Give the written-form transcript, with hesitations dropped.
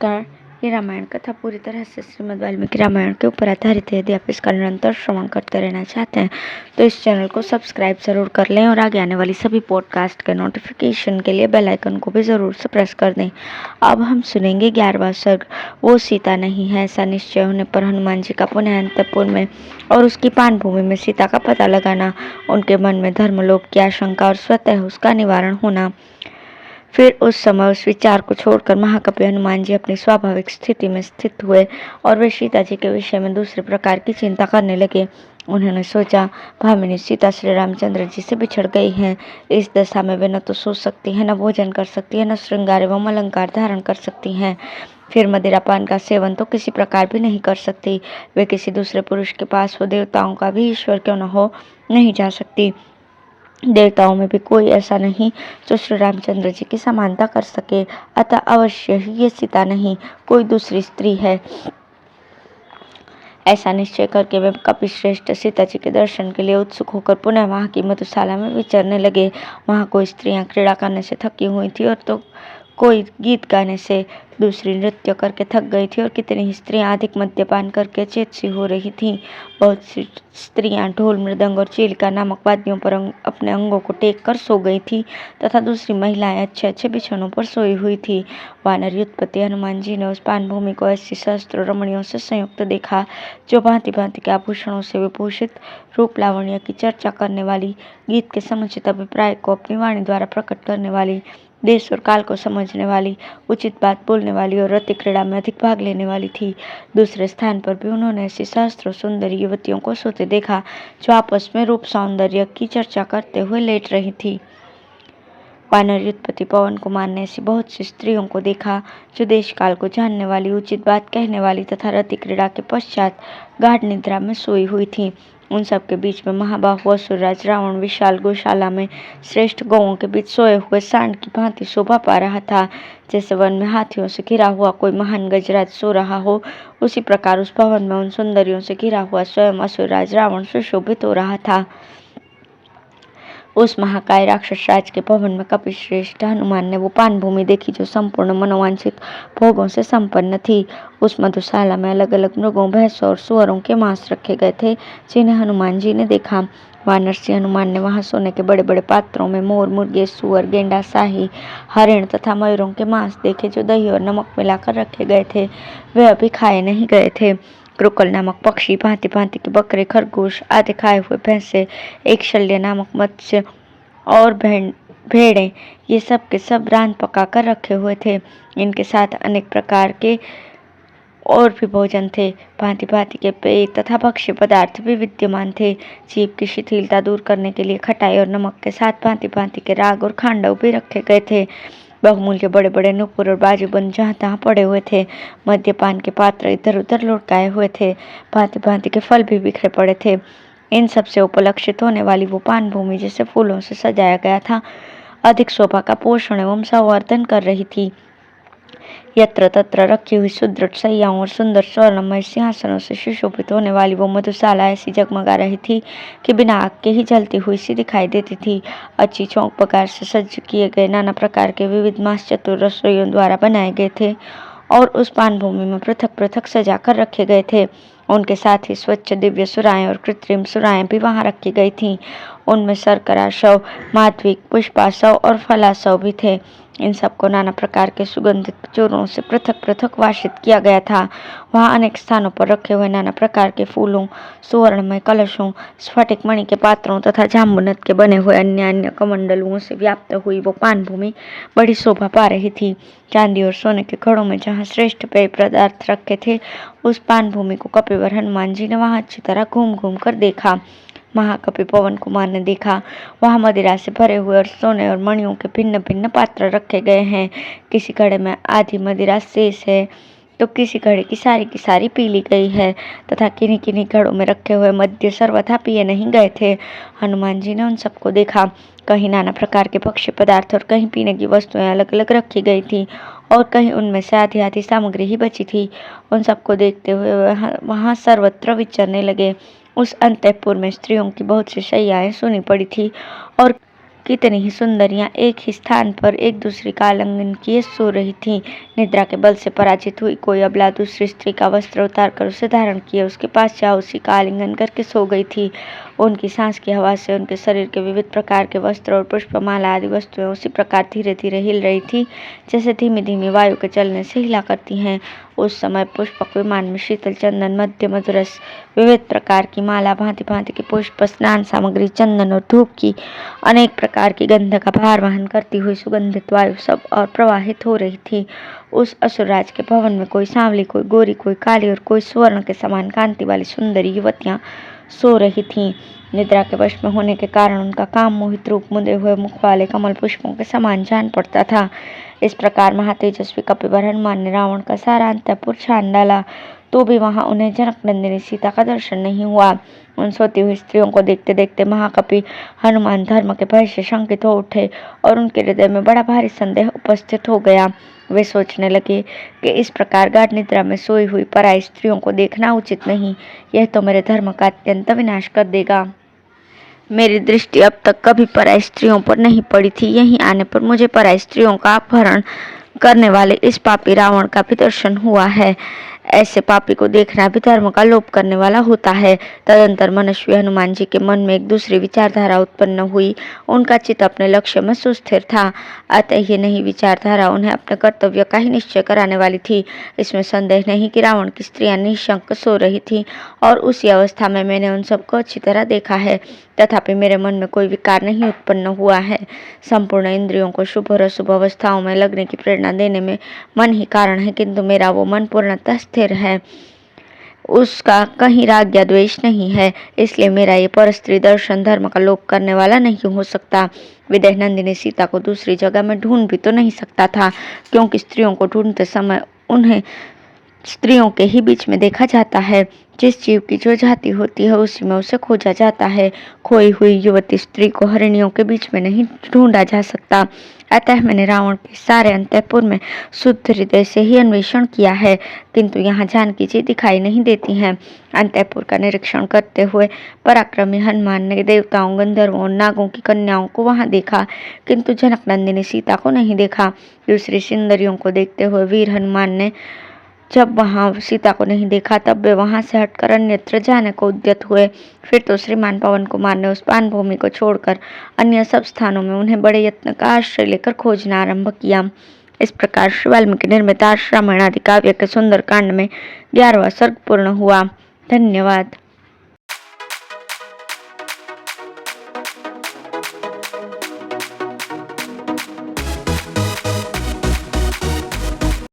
नमस्कार। ये रामायण कथा पूरी तरह से श्रीमद् वाल्मीकि रामायण के ऊपर आधारित है। यदि आप इसका निरंतर श्रवण करते रहना चाहते हैं तो इस चैनल को सब्सक्राइब जरूर कर लें और आगे आने वाली सभी पॉडकास्ट के नोटिफिकेशन के लिए बेल आइकन को भी जरूर से प्रेस कर दें। अब हम सुनेंगे 11वां सर्ग, वो सीता नहीं है। ऐसा निश्चय होने पर हनुमान जी का पुनः अंतपुर में और उसकी पानभूमि में सीता का पता लगाना, उनके मन में धर्मलोभ की आशंका और स्वतः उसका निवारण होना। फिर उस समय उस विचार को छोड़कर महाकपि हनुमान जी अपनी स्वाभाविक स्थिति में स्थित हुए और वे सीता जी के विषय में दूसरे प्रकार की चिंता करने लगे। उन्होंने सोचा, भामिनी सीता श्री रामचंद्र जी से बिछड़ गई हैं। इस दशा में वे न तो सो सकती हैं, न भोजन कर सकती हैं, न श्रृंगार एवं अलंकार धारण कर सकती हैं। फिर मदिरापान का सेवन तो किसी प्रकार भी नहीं कर सकती। वे किसी दूसरे पुरुष के पास हो, देवताओं का भी ईश्वर क्यों न हो, नहीं जा सकती। देवताओं में भी कोई ऐसा नहीं जो श्री रामचंद्र जी की समानता कर सके। अतः अवश्य ही ये सीता नहीं, कोई दूसरी स्त्री है। ऐसा निश्चय करके वे कपिश्रेष्ठ सीता जी के दर्शन के लिए उत्सुक होकर पुनः वहां की मधुशाला में विचरने लगे। वहां कोई स्त्रियां क्रीड़ा करने से थकी हुई थी और तो कोई गीत गाने से, दूसरी नृत्य करके थक गई थी और कितनी ही स्त्रियां अधिक मद्यपान करके चेतसी हो रही थीं। बहुत सी स्त्रियां ढोल, मृदंग और चीलिका नामक वाद्यों पर अपने अंगों को टेक कर सो गई थी तथा दूसरी महिलाएं अच्छे अच्छे बिछौनों पर सोई हुई थी। वानर युद्धपति हनुमान जी ने उस पानभूमि को ऐसी सहस्त्र रमणियों से संयुक्त देखा, जो भांति भांति के आभूषणों से विभूषित, रूप लावण्य की चर्चा करने वाली, गीत के समुचित अभिप्राय को अपनी वाणी द्वारा प्रकट करने वाली, देश और काल को समझने वाली, उचित बात बोलने वाली और रति क्रीड़ा में अधिक भाग लेने वाली थी। दूसरे स्थान पर भी उन्होंने ऐसी सहस्त्रों सुंदरी युवतियों को सोते देखा, जो आपस में रूप सौंदर्य की चर्चा करते हुए लेट रही थी। वानर युद्धपति पवन कुमार ने ऐसी बहुत सी स्त्रियों को देखा, जो देश काल को जानने वाली, उचित बात कहने वाली तथा रति क्रीड़ा के पश्चात गाढ़ निद्रा में सोई हुई थी। उन सब के बीच में महाबाहु असुरराज रावण विशाल गौशाला में श्रेष्ठ गौओं के बीच सोए हुए सांड की भांति शोभा पा रहा था। जैसे वन में हाथियों से घिरा हुआ कोई महान गजराज सो रहा हो, उसी प्रकार उस भवन में उन सुंदरियों से घिरा हुआ स्वयं असुरराज रावण सुशोभित हो रहा था। उस महाकाय राक्षस राज के भवन में कपिश्रेष्ठ हनुमान ने वो पानभूमि देखी, जो संपूर्ण मनोवांछित भोगों से संपन्न थी। उस मधुशाला में अलग अलग मृगों, भैंसों और सुअरों के मांस रखे गए थे, जिन्हें हनुमान जी ने देखा। वानर सिंह हनुमान ने वहां सोने के बड़े बड़े पात्रों में मोर, मुर्गे, सुअर, गेंडा, शाही, हरिण तथा मयूरों के मांस देखे, जो दही और नमक मिलाकर रखे गए थे। वे अभी खाए नहीं गए थे। क्रुकल नामक पक्षी, भांति भांति के बकरे, खरगोश आदि खाए हुए भैंसे, एक शल्य नामक मत्स्य और भेड़ें, ये सब के सब रांध पका कर रखे हुए थे। इनके साथ अनेक प्रकार के और भी भोजन थे। भांति भांति के पेय तथा भक्ष्य पदार्थ भी विद्यमान थे। जीभ की शिथिलता दूर करने के लिए खटाई और नमक के साथ भांति भांति के राग और खांडव भी रखे गए थे। बहुमूल्य बड़े बड़े नुपुर और बाजूबंद जहाँ तहाँ पड़े हुए थे। मद्यपान के पात्र इधर उधर लुढ़काए हुए थे। भांति भांति के फल भी बिखरे पड़े थे। इन सब से उपलक्षित होने वाली वो पानभूमि जैसे फूलों से सजाया गया था, अधिक शोभा का पोषण एवं संवर्धन कर रही थी। यत्र तत्र रखी हुई सुदृढ़ सैयाओं और सुंदर स्वर्णमय सिंहासनों से सुशोभित होने वाली वो मधुशाला ऐसी जगमगा रही थी कि बिना आग के ही जलती हुई सी दिखाई देती थी। अच्छी चौक प्रकार से सज्ज किए गए नाना प्रकार के विविध मांस चतुर रसोइयों द्वारा बनाए गए थे और उस पानभूमि में पृथक पृथक सजा कर रखे गए थे। उनके साथ ही स्वच्छ दिव्य सुराएं और कृत्रिम सुराएं भी वहां रखी गई थीं। उनमें शर्करा शव, माध्विक, पुष्पाशव और फलाशव भी थे। इन सबको नाना प्रकार के सुगंधित चूर्णों से पृथक पृथक वाषित किया गया था। वहां अनेक स्थानों पर रखे हुए नाना प्रकार के फूलों, सुवर्णमय कलशों, स्फटिक मणि के पात्रों तथा जाम्बुनत के बने हुए अन्य अन्य कमंडलुओं से व्याप्त हुई वो पानभूमि बड़ी शोभा पा रही थी। चांदी और सोने के घड़ों में जहाँ श्रेष्ठ पेय पदार्थ रखे थे, उस पानभूमि को कपिवर हनुमान जी ने वहां अच्छी तरह घूम घूम कर देखा। महाकपि पवन कुमार ने देखा, वहां मदिरा से भरे हुए और सोने और मणियों के भिन्न भिन्न पात्र रखे गए हैं। किसी घड़े में आधी मदिरा शेष है तो किसी घड़े की सारी पी ली गई है तथा किन्हीं किन्हीं घड़ों में रखे हुए मद्य सर्वथा पिए नहीं गए थे। हनुमान जी ने उन सबको देखा। कहीं नाना प्रकार के भक्ष्य पदार्थ और कहीं पीने की वस्तुएं अलग अलग रखी गई थी और कहीं उनमें से आधी आधी सामग्री ही बची थी। उन सबको देखते हुए वहां सर्वत्र विचरने लगे। उस अंतःपुर में स्त्रियों की बहुत सी शैयाएं सुनी पड़ी थी और कितनी ही सुंदरियां एक ही स्थान पर एक दूसरे का आलिंगन किए सो रही थीं। निद्रा के बल से पराजित हुई कोई अबला दूसरी स्त्री का वस्त्र उतार कर उसे धारण किए उसके पास जा उसी का आलिंगन करके सो गई थी। उनकी सांस की हवा से उनके शरीर के विविध प्रकार के वस्त्र और पुष्पमाला आदि वस्तुएं उसी प्रकार धीरे धीरे हिल रही थी जैसे धीमी धीमी वायु के चलने से हिला करती हैं। उस समय पुष्पक विमान में शीतल चंदन, मध्य मधुरस, विविध प्रकार की माला, भांति भांति के पुष्प, स्नान सामग्री, चंदन और धूप की अनेक प्रकार की गंध का भार वहन करती हुई सुगंधित वायु सब और प्रवाहित हो रही थी। उस असुरराज के भवन में कोई सांवली, कोई गोरी, कोई काली और कोई स्वर्ण के समान कांति वाली सुंदरी युवतियां सो रही थीं। निद्रा के वश में होने के कारण उनका काम मोहित रूप मुदे हुए मुख वाले कमल पुष्पों के समान जान पड़ता था। इस प्रकार महातेजस्वी कपिवर हनुमान ने रावण का सारा अंतःपुर छान डाला, तो भी वहां उन्हें जनक नंदिनी सीता का दर्शन नहीं हुआ। उन सोती हुई स्त्रियों को देखते देखते महाकपि हनुमान धर्म के भय से शंकित हो उठे और उनके हृदय में बड़ा भारी संदेह उपस्थित हो गया। वे सोचने लगे कि इस प्रकार गाढ़ निद्रा में सोई हुई पराई स्त्रियों को देखना उचित नहीं, यह तो मेरे धर्म का अत्यंत विनाश कर देगा। मेरी दृष्टि अब तक कभी पराई स्त्रियों पर नहीं पड़ी थी, यहीं आने पर मुझे पराई स्त्रियों का अपहरण करने वाले इस पापी रावण का भी दर्शन हुआ है। ऐसे पापी को देखना भी धर्म का लोप करने वाला होता है। तदंतर मनस्वी हनुमान जी के मन में एक दूसरी विचारधारा उत्पन्न हुई। उनका चित्त अपने लक्ष्य में सुस्थिर था, अतः ये नई विचारधारा उन्हें अपने कर्तव्य का ही निश्चय कराने वाली थी। इसमें संदेह नहीं कि रावण की स्त्रियां निशंक सो रही थी और उसी अवस्था में मैंने उन सबको अच्छी तरह देखा है, तथापि मेरे मन में कोई विकार नहीं उत्पन्न हुआ है। संपूर्ण इंद्रियों को शुभ और अशुभ अवस्थाओं में लगने की प्रेरणा देने में मन ही कारण है, किंतु मेरा वो मन पूर्णतः स्थिर है, उसका कहीं राग या द्वेष नहीं है। इसलिए मेरा ये परस्त्री दर्शन धर्म का लोप करने वाला नहीं हो सकता। विदेह नंदिनी सीता को दूसरी जगह में ढूंढ भी तो नहीं सकता था, क्योंकि स्त्रियों को ढूंढते समय उन्हें स्त्रियों के ही बीच में देखा जाता है। जिस जीव की जो जाति होती है उसी में उसे खोजा जाता है। खोई हुई युवती स्त्री को हरिणियों के बीच में नहीं ढूंढा जा सकता। अतः मैंने रावण के सारे अंतःपुर में शुद्ध हृदय से ही अन्वेषण किया है, किंतु यहाँ जानकी जी दिखाई नहीं देती हैं। अंतःपुर का निरीक्षण करते हुए पराक्रमी हनुमान ने देवताओं, गंधर्वों और नागों की कन्याओं को वहां देखा, किंतु जनक नंदिनी सीता को नहीं देखा। दूसरी सुंदरियों को देखते हुए वीर हनुमान ने जब वहां सीता को नहीं देखा, तब वे वहां से हटकर अन्यत्र जाने को उद्यत हुए। फिर तो श्रीमान पवन कुमार ने उस पान भूमि को छोड़कर अन्य सब स्थानों में उन्हें बड़े यत्न का आश्रय लेकर खोजना आरंभ किया। इस प्रकार श्री वाल्मीकि निर्मित रामायण आदि काव्य के सुंदर कांड में 11वां सर्ग पूर्ण हुआ। धन्यवाद।